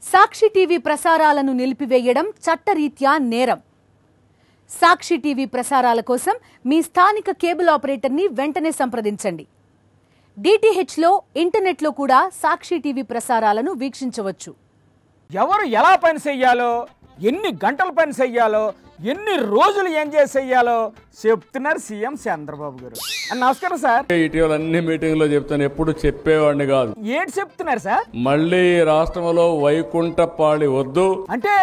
సాక్షి TV ప్రసారాలను నిలిపివేయడం చట్టరీత్యా నేరం. సాక్షి టీవీ ప్రసారాల కోసం మీ స్థానిక కేబుల్ ఆపరేటర్ని వెంటనే సంప్రదించండి. డిటిహెచ్లో, ఇంటర్నెట్లో కూడా సాక్షి టీవీ ప్రసారాలను వీక్షించవచ్చు. ఎవరు ఎలా పని చెయ్యాలో, ఎన్ని గంటల పని చెయ్యాలో, ఎన్ని రోజులు ఏం చేసేయాలో చెప్తున్నారు సీఎం చంద్రబాబు గారు. నమస్కారం సార్. ఇటీవల అన్ని మీటింగ్లో చెప్తాను, ఎప్పుడు చెప్పేవాడిని కాదు. ఏంటి చెప్తున్నారు సార్? మళ్ళీ రాష్ట్రంలో వైకుంఠపాళి వద్దు అంటే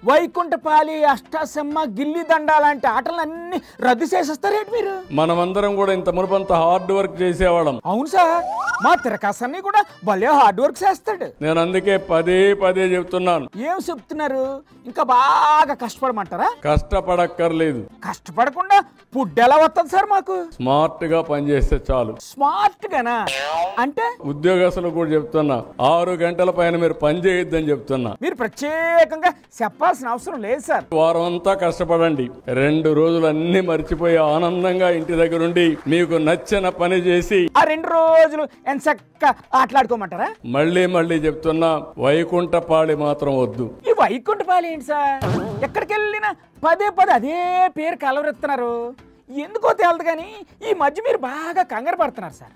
వైకుంఠపాళి, అష్టాసమ్మ, గిల్లి దండ లాంటి ఆటలన్నీ రద్దు చేసేస్తారేంటి మీరు? మనమందరం కూడా ఇంత మునుపంత హార్డ్ వర్క్ చేసేవాళ్ళం. అవును సార్, మా తిరకాసన్ని కూడా భలే హార్డ్ వర్క్ చేస్తాడు. నేను అందుకే పదే పదే చెప్తున్నాను. ఏం చెప్తున్నారు? ఇంకా బాగా కష్టపడమంటారా? కష్టపడక్కర్లేదు. కష్టపడకుండా ఫుడ్ ఎలా వస్తుంది సార్ మాకు? స్మార్ట్ గా పనిచేస్తే చాలు. స్మార్ట్ గానా అంటే? ఉద్యోగస్తులు కూడా చెప్తున్నా, 6 గంటల పైన మీరు పని చేయొద్దని చెప్తున్నా. మీరు ప్రత్యేకంగా చెప్పాల్సిన అవసరం లేదు సార్. వారం అంతా కష్టపడండి, 2 రోజులు అన్ని మర్చిపోయి ఆనందంగా ఇంటి దగ్గర ఉండి మీకు నచ్చిన పని చేసి ఆ 2 రోజులు ఎంచక్క ఆటలాడుకోమంటారా? మళ్ళీ చెప్తున్నా, వైకుంఠపాళి మాత్రం వద్దు. ఈ వైకుంఠపాళి ఏంటి సార్? ఎక్కడికి వెళ్ళినా పదే అదే పేరు కలవరెత్తున్నారు. ఎందుకో తేలదు కానీ ఈ మధ్య మీరు బాగా కంగారు పడుతున్నారు సార్.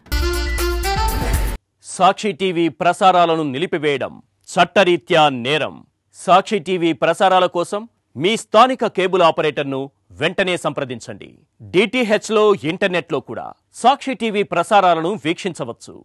సాక్షి టీవీ ప్రసారాలను నిలిపివేయడం చట్టరీత్యా నేరం. సాక్షి టీవీ ప్రసారాల కోసం మీ స్థానిక కేబుల్ ఆపరేటర్ను వెంటనే సంప్రదించండి. డిటిహెచ్లో, ఇంటర్నెట్లో కూడా సాక్షి టీవీ ప్రసారాలను వీక్షించవచ్చు.